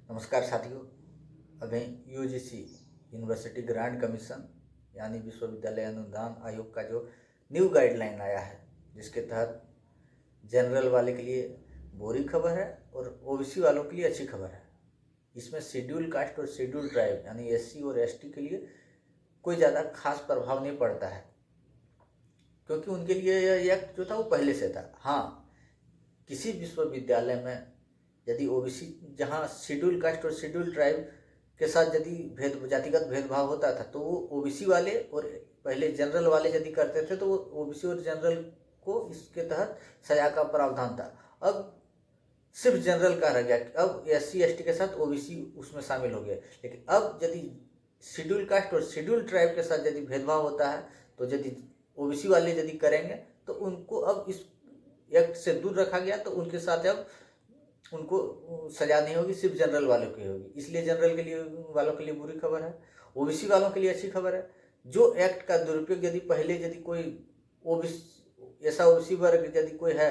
नमस्कार साथियों। अभी यूजीसी यूनिवर्सिटी ग्रांट कमीशन यानी विश्वविद्यालय अनुदान आयोग का जो न्यू गाइडलाइन आया है, जिसके तहत जनरल वाले के लिए बुरी खबर है और ओबीसी वालों के लिए अच्छी खबर है। इसमें शेड्यूल कास्ट और शेड्यूल ट्राइब यानी एससी और एसटी के लिए कोई ज़्यादा खास प्रभाव नहीं पड़ता है, क्योंकि उनके लिए यह एक्ट जो था वो पहले से था। हाँ, किसी विश्वविद्यालय में यदि ओबीसी जहाँ शेड्यूल कास्ट और शेड्यूल ट्राइब के साथ यदि जातिगत भेदभाव होता था तो वो ओबीसी वाले और पहले जनरल वाले यदि करते थे तो वो ओबीसी और जनरल को इसके तहत सजा का प्रावधान था। अब सिर्फ जनरल का रह गया, अब एससी एसटी के साथ ओबीसी उसमें शामिल हो गया। लेकिन अब यदि शेड्यूल कास्ट और शेड्यूल ट्राइब के साथ यदि भेदभाव होता है तो यदि ओबीसी वाले यदि करेंगे तो उनको अब इस एक्ट से दूर रखा गया, तो उनके साथ अब उनको सजा नहीं होगी, सिर्फ जनरल वालों की होगी। इसलिए जनरल के लिए वालों के लिए बुरी खबर है, ओबीसी वालों के लिए अच्छी खबर है। जो एक्ट का दुरुपयोग यदि पहले यदि कोई ओबीसी ऐसा ओबीसी वर्ग यदि कोई है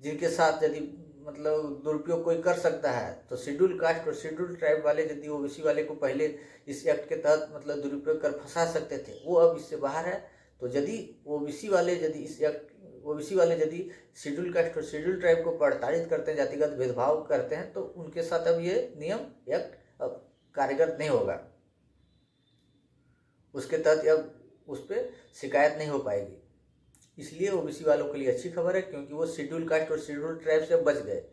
जिनके साथ यदि मतलब दुरुपयोग कोई कर सकता है, तो शेड्यूल कास्ट और शेड्यूल ट्राइब वाले यदि ओबीसी वाले को पहले इस एक्ट के तहत मतलब दुरुपयोग कर फंसा सकते थे, वो अब इससे बाहर है। तो यदि ओबीसी वाले यदि इस एक्ट ओबीसी वाले यदि शेड्यूल कास्ट और शेड्यूल ट्राइब को प्रताड़ित करते हैं, जातिगत भेदभाव करते हैं, तो उनके साथ अब ये नियम एक्ट अब कार्यगर नहीं होगा। उसके तहत अब उस पर शिकायत नहीं हो पाएगी। इसलिए ओबीसी वालों के लिए अच्छी खबर है, क्योंकि वो शेड्यूल कास्ट और शेड्यूल ट्राइब से बच गए।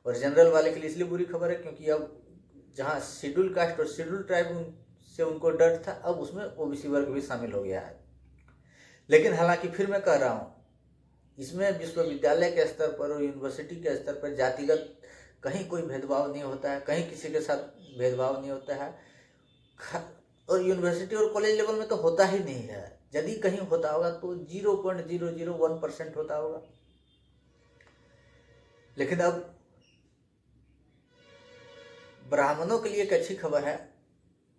और जनरल वाले के लिए इसलिए बुरी खबर है क्योंकि अब जहाँ शेड्यूल कास्ट और शेड्यूल ट्राइब से उनको डर था, अब उसमें ओबीसी वर्ग भी शामिल हो गया है। लेकिन हालांकि फिर मैं कह रहा हूँ, इसमें विश्वविद्यालय के स्तर पर और यूनिवर्सिटी के स्तर पर जातिगत कहीं कोई भेदभाव नहीं होता है, कहीं किसी के साथ भेदभाव नहीं होता है। और यूनिवर्सिटी और कॉलेज लेवल में तो होता ही नहीं है। यदि कहीं होता होगा तो 0.001% होता होगा। लेकिन अब ब्राह्मणों के लिए एक अच्छी खबर है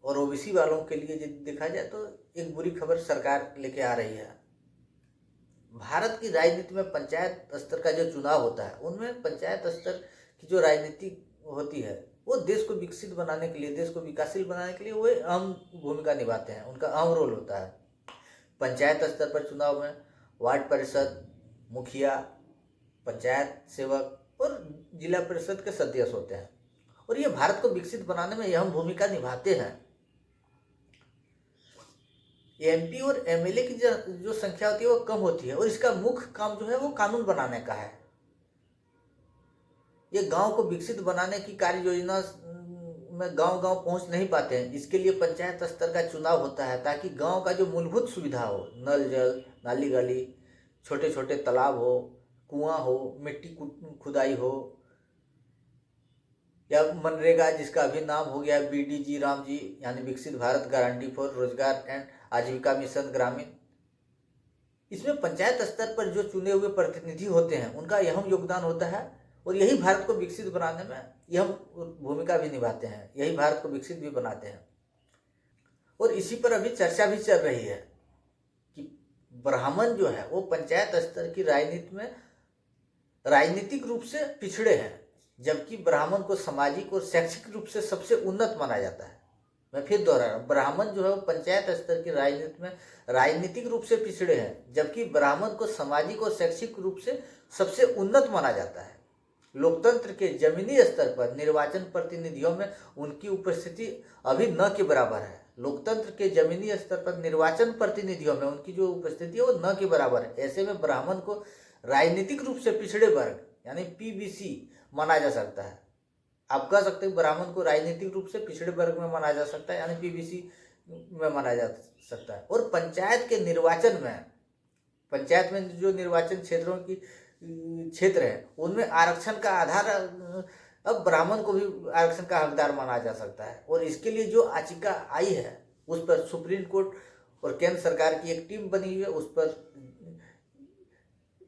और ओबीसी वालों के लिए यदि देखा जाए तो एक बुरी खबर सरकार लेके आ रही है। भारत की राजनीति में पंचायत स्तर का जो चुनाव होता है, उनमें पंचायत स्तर की जो राजनीति होती है वो देश को विकसित बनाने के लिए, देश को विकासशील बनाने के लिए वो अहम भूमिका निभाते हैं, उनका अहम रोल होता है। पंचायत स्तर पर चुनाव में वार्ड परिषद, मुखिया, पंचायत सेवक और जिला परिषद के सदस्य होते हैं और ये भारत को विकसित बनाने में अहम भूमिका निभाते हैं। एमपी और एमएलए की जो संख्या होती है वो कम होती है और इसका मुख्य काम जो है वो कानून बनाने का है। ये गांव को विकसित बनाने की कार्य योजना में गांव-गांव पहुंच नहीं पाते हैं। इसके लिए पंचायत स्तर का चुनाव होता है ताकि गांव का जो मूलभूत सुविधा हो, नल जल, नाली गली, छोटे छोटे तालाब हो, कुआं हो, मिट्टी खुदाई हो, या मनरेगा जिसका अभी नाम हो गया बीडीजी राम जी यानी विकसित भारत गारंटी फॉर रोजगार एंड आजीविका मिशन ग्रामीण। इसमें पंचायत स्तर पर जो चुने हुए प्रतिनिधि होते हैं उनका अहम योगदान होता है और यही भारत को विकसित बनाने में अहम भूमिका भी निभाते हैं, यही भारत को विकसित भी बनाते हैं। और इसी पर अभी चर्चा भी चल रही है कि ब्राह्मण जो है वो पंचायत स्तर की राजनीति में राजनीतिक रूप से पिछड़े हैं, जबकि ब्राह्मण को सामाजिक और शैक्षिक रूप से सबसे उन्नत माना जाता है। मैं फिर दोहरा रहा हूँ, ब्राह्मण जो है वो पंचायत स्तर की राजनीति में राजनीतिक रूप से पिछड़े हैं, जबकि ब्राह्मण को सामाजिक और शैक्षिक रूप से सबसे उन्नत माना जाता है। लोकतंत्र के जमीनी स्तर पर निर्वाचन प्रतिनिधियों में उनकी उपस्थिति अभी न के बराबर है। लोकतंत्र के जमीनी स्तर पर निर्वाचन प्रतिनिधियों में उनकी जो उपस्थिति है वो न के बराबर है। ऐसे में ब्राह्मण को राजनीतिक रूप से पिछड़े वर्ग यानी पीबीसी माना जा सकता है। आप कह सकते हैं ब्राह्मण को राजनीतिक रूप से पिछड़े वर्ग में माना जा सकता है यानी पीबीसी में माना जा सकता है। और पंचायत के निर्वाचन में, पंचायत में जो निर्वाचन क्षेत्रों की क्षेत्र है उनमें आरक्षण का आधार अब ब्राह्मण को भी आरक्षण का हकदार माना जा सकता है। और इसके लिए जो याचिका आई है उस पर सुप्रीम कोर्ट और केंद्र सरकार की एक टीम बनी हुई है, उस पर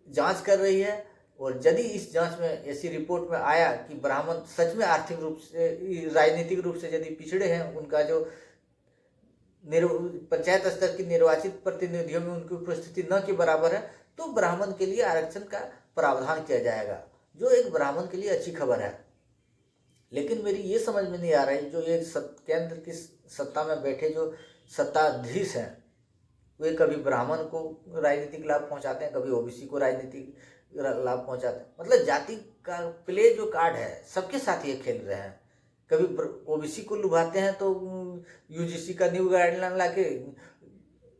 जांच कर रही है। और यदि इस जांच में ऐसी रिपोर्ट में आया कि ब्राह्मण सच में आर्थिक रूप से, राजनीतिक रूप से यदि पिछड़े हैं, उनका जो पंचायत स्तर की निर्वाचित प्रतिनिधियों में उनकी उपस्थिति न के बराबर है, तो ब्राह्मण के लिए आरक्षण का प्रावधान किया जाएगा, जो एक ब्राह्मण के लिए अच्छी खबर है। लेकिन मेरी ये समझ में नहीं आ रही, जो ये केंद्र की सत्ता में बैठे जो सत्ताधीश हैं, वे कभी ब्राह्मण को राजनीतिक लाभ पहुंचाते हैं, कभी ओबीसी को राजनीतिक लाभ पहुंचाते हैं। मतलब जाति का प्ले जो कार्ड है सबके साथ ये खेल रहे हैं। कभी ओबीसी को लुभाते हैं तो यूजीसी का न्यू गाइडलाइन लाके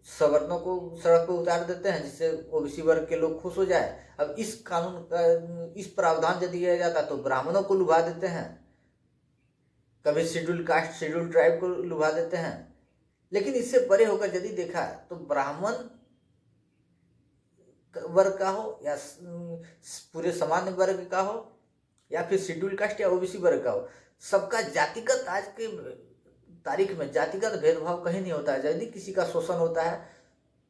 सवर्णों को सड़क पर उतार देते हैं, जिससे ओबीसी वर्ग के लोग खुश हो जाए। अब इस कानून का इस प्रावधान यदि दिया जाता तो ब्राह्मणों को लुभा देते हैं, कभी शेड्यूल कास्ट शेड्यूल ट्राइब को लुभा देते हैं। लेकिन इससे परे होकर यदि देखा तो ब्राह्मण वर्ग का हो या पूरे सामान्य वर्ग का हो या फिर शेड्यूल कास्ट या ओबीसी वर्ग का हो, सबका जातिगत आज के तारीख में जातिगत भेदभाव कहीं नहीं होता है। यदि किसी का शोषण होता है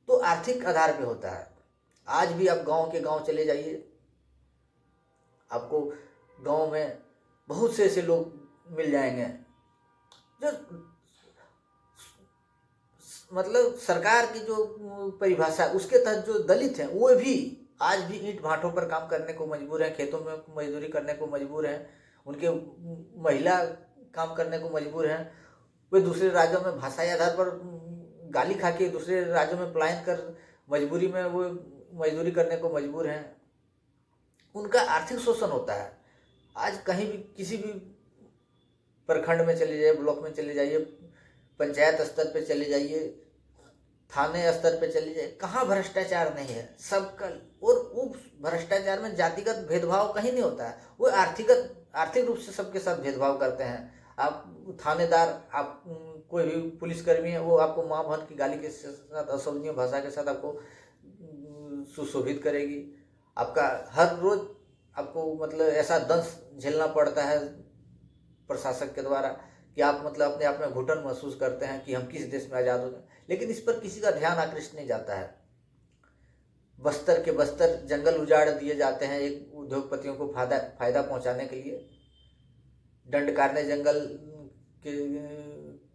तो आर्थिक आधार पे होता है। आज भी आप गांव के गांव चले जाइए, आपको गांव में बहुत से ऐसे लोग मिल जाएंगे जो मतलब सरकार की जो परिभाषा उसके तहत जो दलित हैं वो भी आज भी ईंट भाटों पर काम करने को मजबूर हैं, खेतों में मजदूरी करने को मजबूर हैं, उनके महिला काम करने को मजबूर हैं। वे दूसरे राज्यों में भाषाई आधार पर गाली खा के दूसरे राज्यों में पलायन कर मजबूरी में वो मजदूरी करने को मजबूर हैं। उनका आर्थिक शोषण होता है। आज कहीं भी किसी भी प्रखंड में चले जाइए, ब्लॉक में चले जाइए, पंचायत स्तर पे चले जाइए, थाने स्तर पे चले जाइए, कहाँ भ्रष्टाचार नहीं है सबका। और वो भ्रष्टाचार में जातिगत भेदभाव कहीं नहीं होता है। वो आर्थिक रूप से सबके साथ भेदभाव करते हैं। आप थानेदार, आप कोई भी पुलिसकर्मी है, वो आपको माँ बहन की गाली के साथ अशोभनीय भाषा के साथ आपको सुशोभित करेगी। आपका हर रोज आपको मतलब ऐसा दंश झेलना पड़ता है प्रशासक के द्वारा कि आप मतलब अपने आप में घुटन महसूस करते हैं कि हम किस देश में आज़ाद हो गए। लेकिन इस पर किसी का ध्यान आकृष्ट नहीं जाता है। बस्तर के बस्तर जंगल उजाड़ दिए जाते हैं एक उद्योगपतियों को फायदा पहुंचाने के लिए। दंडकारण्य जंगल के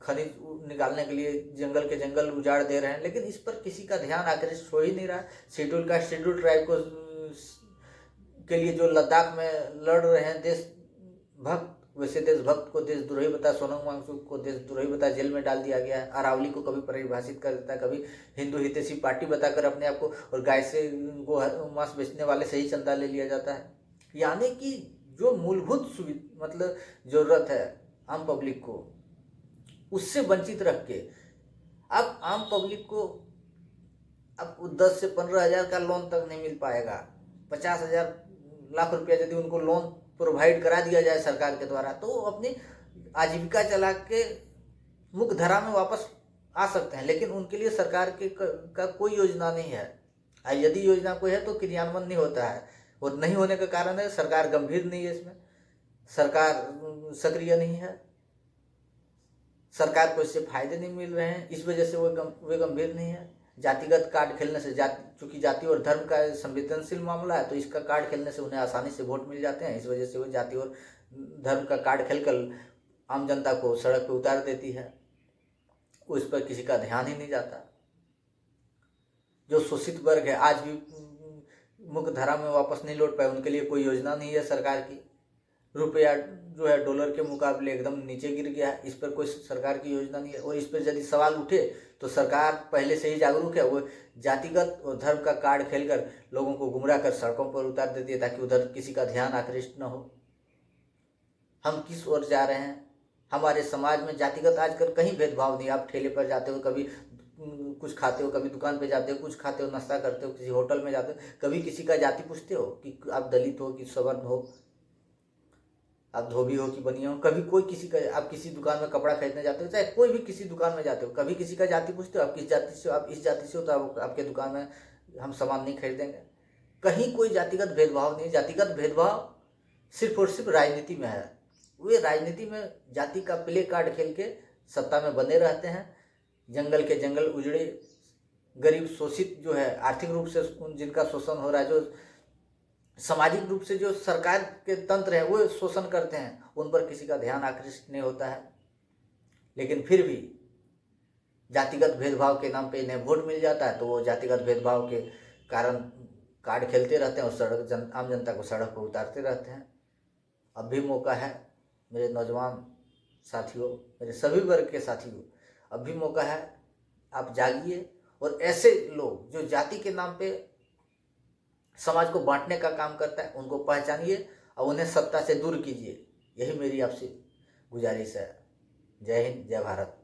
खनिज निकालने के लिए जंगल के जंगल उजाड़ दे रहे हैं, लेकिन इस पर किसी का ध्यान आकृष्ट हो ही नहीं रहा। शेड्यूल कास्ट शेड्यूल ट्राइब को के लिए जो लद्दाख में लड़ रहे हैं देशभक्त, वैसे देशभक्त को देशद्रोही बता, सोनम वांगचुक को देशद्रोही बता जेल में डाल दिया गया है। अरावली को कभी परिभाषित कर देता है, कभी हिंदू हितैषी पार्टी बताकर अपने आप को, और गाय से गो मांस बेचने वाले से ही चंदा ले लिया जाता है। यानी कि जो मूलभूत मतलब जरूरत है आम पब्लिक को, उससे वंचित रख के अब आम पब्लिक को अब 10 से 15 हज़ार का लोन तक नहीं मिल पाएगा। 50,000 लाख रुपया यदि उनको लोन प्रोवाइड करा दिया जाए सरकार के द्वारा, तो वो अपनी आजीविका चला के मुख्य धारा में वापस आ सकते हैं। लेकिन उनके लिए सरकार का कोई योजना नहीं है। यदि योजना कोई है तो क्रियान्वयन नहीं होता है, और नहीं होने का कारण है सरकार गंभीर नहीं है, इसमें सरकार सक्रिय नहीं है, सरकार को इससे फायदे नहीं मिल रहे हैं, इस वजह से वे गंभीर नहीं है। जातिगत कार्ड खेलने से चूंकि जाति और धर्म का संवेदनशील मामला है, तो इसका कार्ड खेलने से उन्हें आसानी से वोट मिल जाते हैं। इस वजह से वो जाति और धर्म का कार्ड खेलकर आम जनता को सड़क पर उतार देती है। उस पर किसी का ध्यान ही नहीं जाता। जो शोषित वर्ग है आज भी मुख्य धारा में वापस नहीं लौट पाए, उनके लिए कोई योजना नहीं है सरकार की। रुपया जो है डॉलर के मुकाबले एकदम नीचे गिर गया है, इस पर कोई सरकार की योजना नहीं है। और इस पर यदि सवाल उठे तो सरकार पहले से ही जागरूक है, वो जातिगत और धर्म का कार्ड खेलकर लोगों को गुमराह कर सड़कों पर उतार देती है, ताकि उधर किसी का ध्यान आकृष्ट न हो। हम किस ओर जा रहे हैं? हमारे समाज में जातिगत आजकल कहीं भेदभाव नहीं। आप ठेले पर जाते हो, कभी कुछ खाते हो, कभी दुकान पे जाते हो कुछ खाते हो, नाश्ता करते हो, किसी होटल में जाते हो, कभी किसी का जाति पूछते हो कि आप दलित हो कि सवर्ण हो, आप धोबी हो कि बनिया हो? कभी कोई किसी का, आप किसी दुकान में कपड़ा खरीदने जाते हो, चाहे कोई भी किसी दुकान में जाते हो, कभी किसी का जाति पूछते हो? आप किस जाति से हो? आप इस जाति से हो तो आपके दुकान में हम सामान नहीं खरीदेंगे। कहीं कोई जातिगत भेदभाव नहीं। जातिगत भेदभाव सिर्फ और सिर्फ राजनीति में है। वे राजनीति में जाति का प्ले कार्ड खेल के सत्ता में बने रहते हैं। जंगल के जंगल उजड़े, गरीब शोषित जो है आर्थिक रूप से जिनका शोषण हो रहा है, जो सामाजिक रूप से जो सरकार के तंत्र है वो शोषण करते हैं, उन पर किसी का ध्यान आकृष्ट नहीं होता है। लेकिन फिर भी जातिगत भेदभाव के नाम पे इन्हें वोट मिल जाता है, तो वो जातिगत भेदभाव के कारण कार्ड खेलते रहते हैं और आम जनता को सड़क पर उतारते रहते हैं। अब भी मौका है मेरे नौजवान साथियों, मेरे सभी वर्ग के साथियों, अब भी मौका है, आप जागिए और ऐसे लोग जो जाति के नाम पे समाज को बांटने का काम करता है उनको पहचानिए और उन्हें सत्ता से दूर कीजिए। यही मेरी आपसे गुजारिश है। जय हिंद, जय भारत।